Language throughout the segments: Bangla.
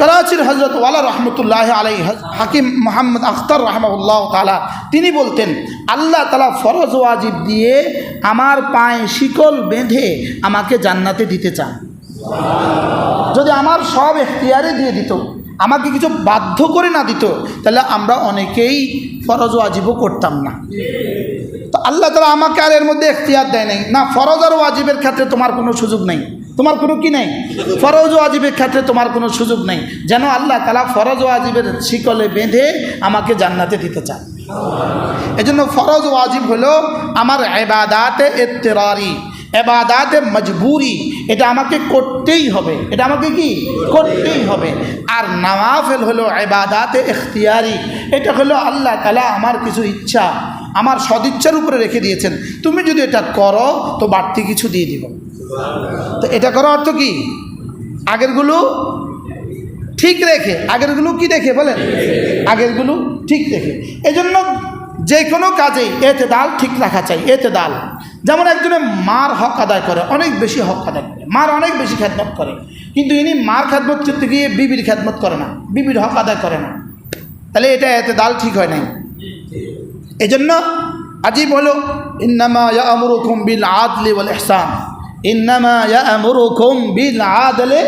করাচির হজরত ওয়ালা রহমতুল্লাহ আলাই হাকিম মোহাম্মদ আখতার রহমাহুল্লাহ তাআলা তিনি বলতেন, আল্লাহ তাআলা ফরজ ওয়াজিব দিয়ে আমার পায়ে শিকল বেঁধে আমাকে জান্নাতে দিতে চান। যদি আমার সব এখতিয়ারে দিয়ে দিত, আমাকে কিছু বাধ্য করে না দিত, তাহলে আমরা অনেকেই ফরজ ওয়াজিবও করতাম না। তো আল্লাহ তাআলা আমাকে আর এর মধ্যে এখতিয়ার দেয় নাই, না ফরজ আর ওয়াজিবের ক্ষেত্রে তোমার কোনো সুযোগ নেই, তোমার কোনো কি নেই, ফরজ ওয়াজিবের ক্ষেত্রে তোমার কোনো সুযোগ নেই, যেন আল্লাহ তাআলা ফরজ ওয়াজিবের শিকলে বেঁধে আমাকে জান্নাতে দিতে চান। এজন্য ফরজ ওয়াজিব হলো আমার ইবাদাতে ইত্তিরারি, ইবাদাতে মজবুরি, এটা আমাকে করতেই হবে, এটা আমাকে কি করতেই হবে। আর নওয়াফিল হলো ইবাদাতে ইখতিয়ারি, এটা হলো আল্লাহ তাআলা আমার কিছু ইচ্ছা আমার সদিচ্ছার উপরে রেখে দিয়েছেন, তুমি যদি এটা করো তো বাড়তি কিছু দিয়ে দিব। তো এটা করার অর্থ কি? আগেরগুলো ঠিক রেখে, আগেরগুলো কি রেখে বলেন, আগেরগুলো ঠিক রেখে। এজন্য যে কোনো কাজেই এতেদাল ঠিক রাখা চাই। এতেদাল, যেমন একজনে মার হক আদায় করে, অনেক বেশি হক আদায় করে, মার অনেক বেশি খেদমত করে, কিন্তু ইনি মার খেদমত করতে গিয়ে বিবির খেদমত করে না, বিবির হক আদায় করে না, তাহলে এটা এতেদাল ঠিক হয় নাই। এজন্য আজীব হলো ইন্নামা ইয়ামুরুকুম বিল আদলি ওয়াল ইহসান, ইন্নামা ইয়ামুরুকুম বিল আদলি।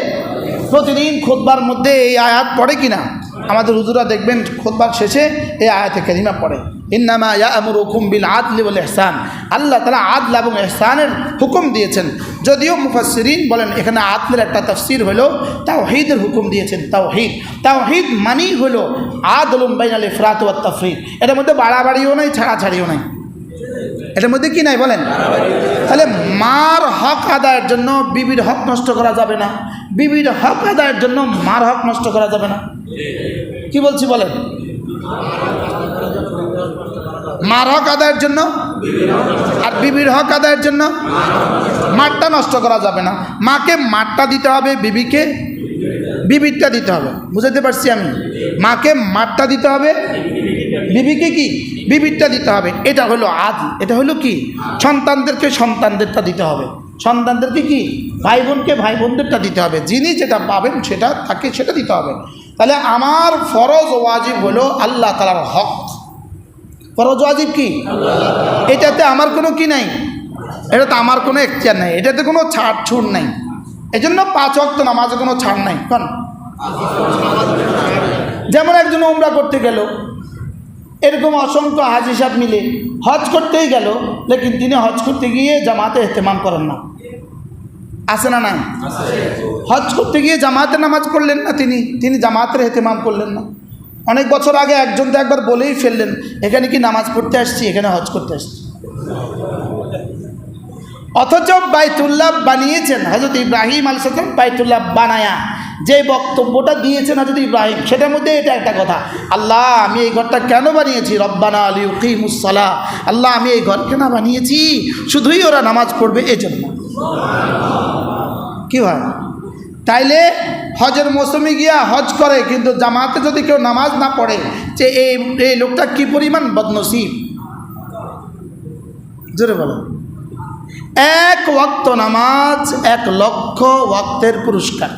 প্রতিদিন খুতবার মধ্যে এই আয়াত পড়ে কিনা? আমাদের হুজুরা দেখবেন খুতবার শেষে এই আয়াতে কারিমা পড়ে, ইন্নামা ইয়ামুরুকুম বিল আদলি ওয়াল ইহসান। আল্লাহ তাআলা আদল এবং ইহসানের হুকুম দিয়েছেন। যদিও মুফাসসিরিন বলেন এখানে আদলের একটা তাফসীর হলো তাওহীদের হুকুম দিয়েছেন। তাওহীদ, তাওহীদ মানেই হলো আদলুম বাইনাল ইফরাত ওয়াত তাফরীত, এর মধ্যে বাড়াবাড়িও নাই, ছাড়াছাড়িও নাই, এটার মধ্যে কি নাই বলেন। তাহলে মার হক আদায়ের জন্য বিবির হক নষ্ট করা যাবে না, বিবির হক আদায়ের জন্য মার হক নষ্ট করা যাবে না। কি বলছি বলেন? মার হক আদায়ের জন্য আর বিবির হক আদায়ের জন্য মারটা নষ্ট করা যাবে না। মাকে মারটা দিতে হবে, বিবিকে বিবিরটা দিতে হবে। বুঝাতে পারছি আমি? মাকে মারটা দিতে হবে, বিবিকে কি বিবিরটা দিতে হবে। এটা হলো আদল। এটা হলো কি? সন্তানদেরকে সন্তানদেরটা দিতে হবে, সন্তানদেরকে কি ভাই বোনকে ভাই বোনদেরটা দিতে হবে, যিনি যেটা পাবেন সেটা তাকে সেটা দিতে হবে। তাহলে আমার ফরজ ওয়াজিব হলো আল্লাহ তাআলার হক। ফরজ ওয়াজিব কি? এটাতে আমার কোনো কি নাই, এটাতে আমার কোনো এখতিয়ার নাই, এটাতে কোনো ছাড় ছুড় নাই। এজন্য 5 ওয়াক্ত নামাজে কোনো ছাড় নাই। কোন যেমন একজন উমরা করতে গেল, এরকম অসংখ্য হাজি সাহেব মিলে হজ করতেই গেল, লেকিন তিনি হজ করতে গিয়ে জামাতে এহতেমাম করেন না, আছে না নাই? হজ করতে গিয়ে জামাতে নামাজ পড়লেন না, তিনি জামাতের এহতেমাম করলেন না। অনেক বছর আগে একজন তো একবার বলেই ফেললেন, এখানে কি নামাজ পড়তে আসছি, এখানে হজ করতে আসছি। অথচ বাইতুল্লাহ বানিয়েছেন হযরত ইব্রাহিম আলাইহিস সালাম, বাইতুল্লাহ বানায়া যে বক্তব্যটা দিয়েছেন হযরত ইব্রাহিম, সেটার মধ্যে এটা একটা কথা, আল্লাহ আমি এই ঘরটা কেন বানিয়েছি, রব্বানা লিইকিমুস সালাহ, আল্লাহ আমি এই ঘর কেন বানিয়েছি, শুধুই ওরা নামাজ পড়বে এজন্য। কি হয়? তাইলে হজের মৌসুমে গিয়া হজ করে, কিন্তু জামাতে যদি কেউ নামাজ না পড়ে, যে এই লোকটা কি পরিমাণ বদনসিব। জোরে বলো। 1 ওয়াক্ত নামাজ 1 লক্ষ ওয়াক্তের পুরস্কার।